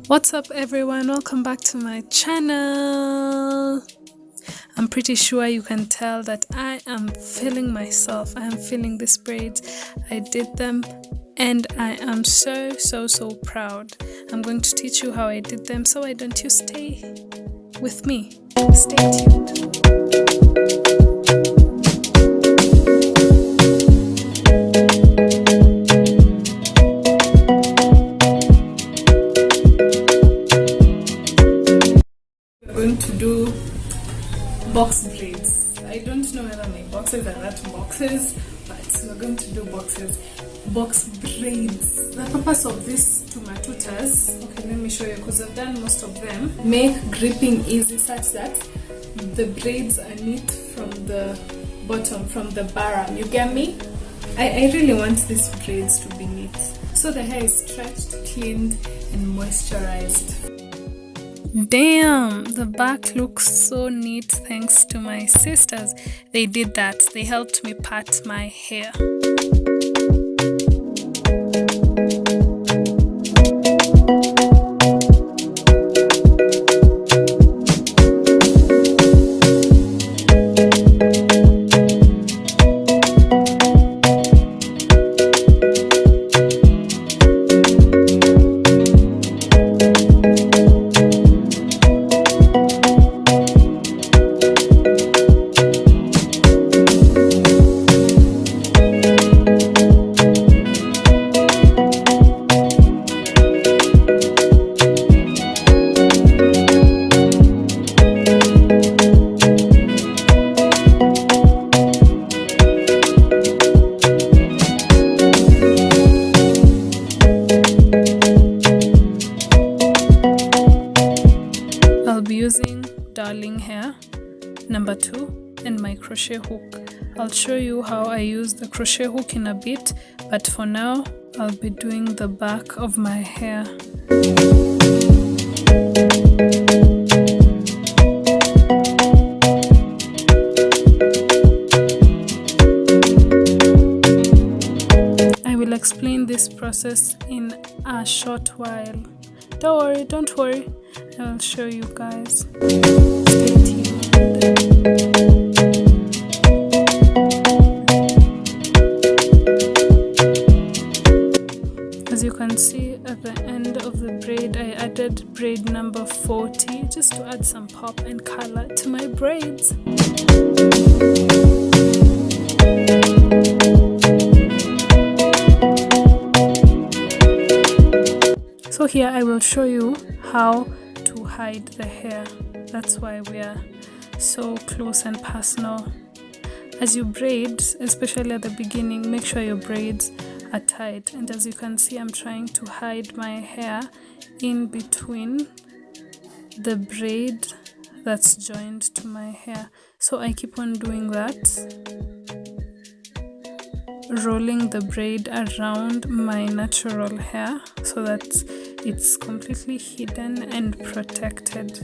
What's up everyone, welcome back to my channel. I'm pretty sure you can tell that I am feeling myself. I am feeling these braids. I did them and I am so proud. I'm going to teach you how I did them, so why don't you stay with me? Stay tuned. Box braids. I don't know whether my boxes are not boxes, but we're going to do box braids. The purpose of this to my tutors, okay, let me show you, because I've done most of them. Make gripping easy such that the braids are neat from the bottom, from the barra. You get me? I really want these braids to be neat, so the hair is stretched, cleaned, and moisturized. Damn, the back looks so neat thanks to my sisters. They did that. They helped me part my hair. Using darling hair number 2 and my crochet hook. I'll show you how I use the crochet hook in a bit, but for now I'll be doing the back of my hair. I will explain this process in a short while. Don't worry, I'll show you guys. Stay tuned. As you can see at the end of the braid, I added braid number 40 just to add some pop and color to my braids. So here I will show you how to hide the hair. That's why we are so close and personal. As you braid, especially at the beginning, make sure your braids are tight. And as you can see, I'm trying to hide my hair in between the braid that's joined to my hair. So I keep on doing that, rolling the braid around my natural hair so that it's completely hidden and protected.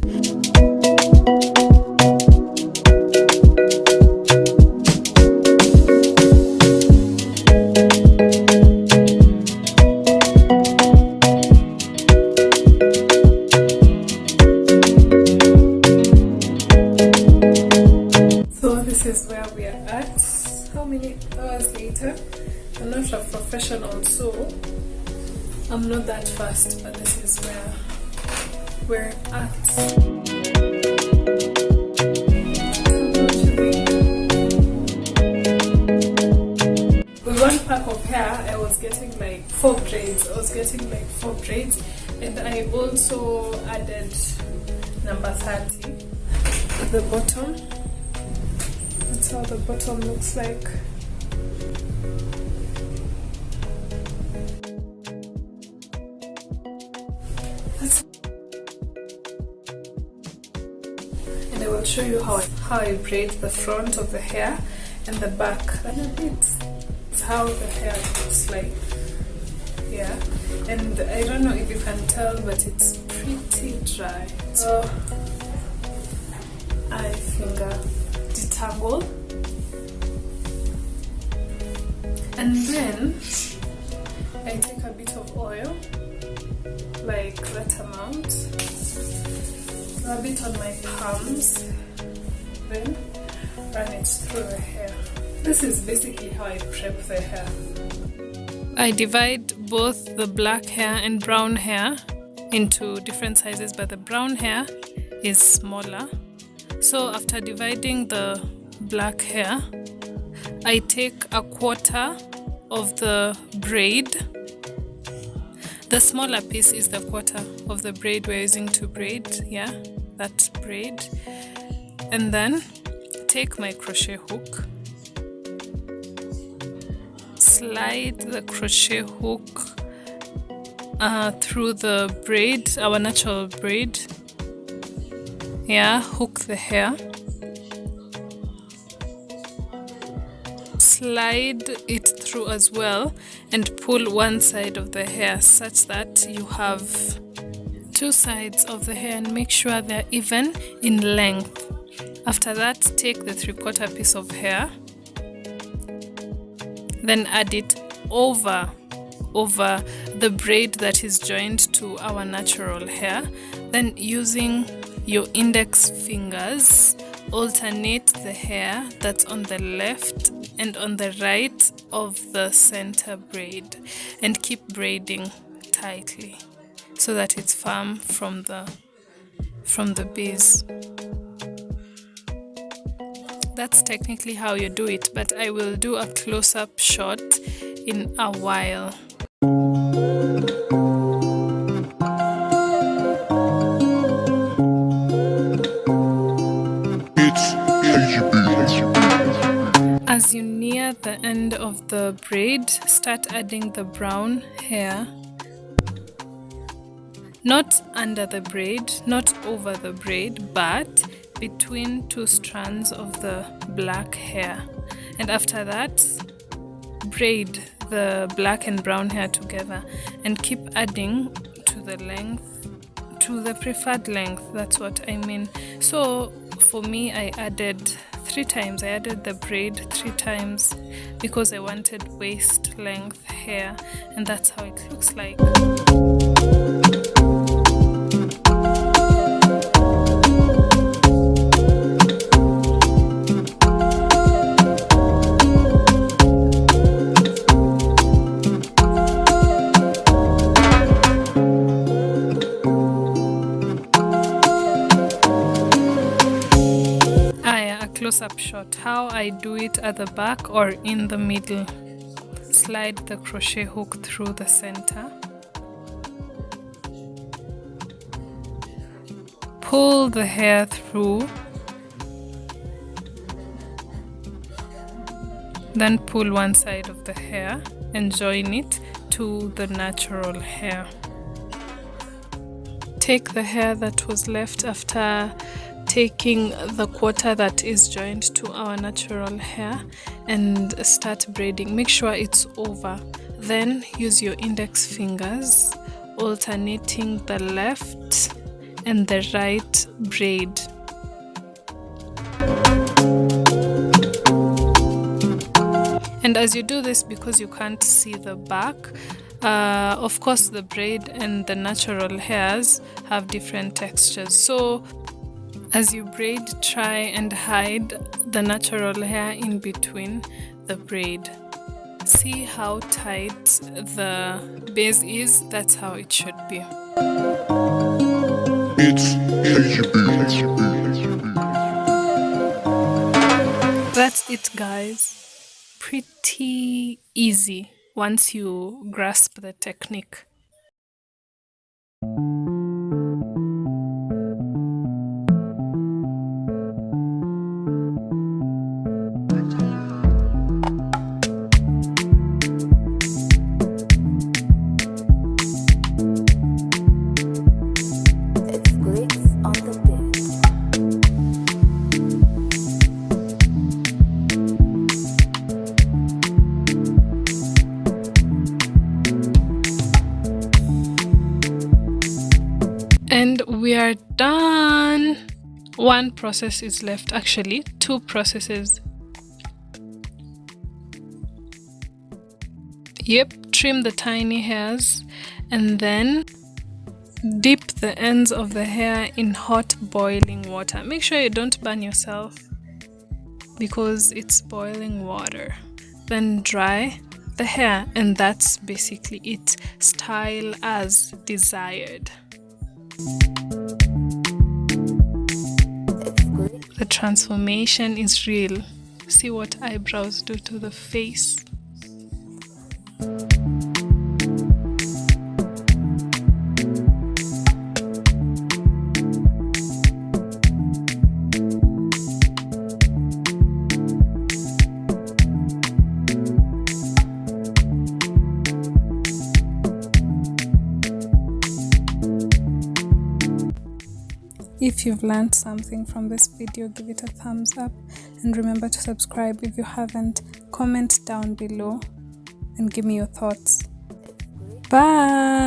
So this is where we are at. How many hours later? I'm not a professional, so I'm not that fast, but this is where we're at. With one pack of hair, I was getting like 4 braids. And I also added number 30 at the bottom. That's how the bottom looks like. And I will show you how I braid the front of the hair and the back. It's how the hair looks like. Yeah, and I don't know if you can tell, but it's pretty dry. So I finger detangle, and then I take a bit of oil, like that amount, rub it on my palms, then run it through the hair. This is basically how I prep the hair. I divide both the black hair and brown hair into different sizes, but the brown hair is smaller. So after dividing the black hair, I take a quarter of the braid. The smaller piece is the quarter of the braid we're using to braid, yeah, that braid. And then take my crochet hook, slide the crochet hook through the braid, our natural braid, yeah, hook the hair, slide it through as well, and pull one side of the hair such that you have two sides of the hair, and make sure they're even in length. After that, take the 3/4 piece of hair, then add it over the braid that is joined to our natural hair. Then using your index fingers, alternate the hair that's on the left and on the right of the center braid, and keep braiding tightly so that it's firm from the base. That's technically how you do it, but I will do a close-up shot in a while. As you near the end of the braid, start adding the brown hair, not under the braid, not over the braid, but between two strands of the black hair. And after that, braid the black and brown hair together and keep adding to the length, to the preferred length. That's what I mean. So for me, I added 3 times. I added the braid 3 times because I wanted waist length hair, and that's how it looks like. Close-up shot, how I do it at the back or in the middle. Slide the crochet hook through the center, pull the hair through, then pull one side of the hair and join it to the natural hair. Take the hair that was left after taking the quarter that is joined to our natural hair and start braiding. Make sure it's over. Then use your index fingers, alternating the left and the right braid. And as you do this, because you can't see the back, of course the braid and the natural hairs have different textures. So as you braid, try and hide the natural hair in between the braid. See how tight the base is, that's how it should be. That's it, guys. Pretty easy once you grasp the technique. And we are done. One process is left, actually 2 processes. Yep, trim the tiny hairs and then dip the ends of the hair in hot boiling water. Make sure you don't burn yourself because it's boiling water. Then dry the hair, and that's basically it. Style as desired. The transformation is real. See what eyebrows do to the face. If you've learned something from this video, give it a thumbs up and remember to subscribe if you haven't. Comment down below and give me your thoughts. Bye!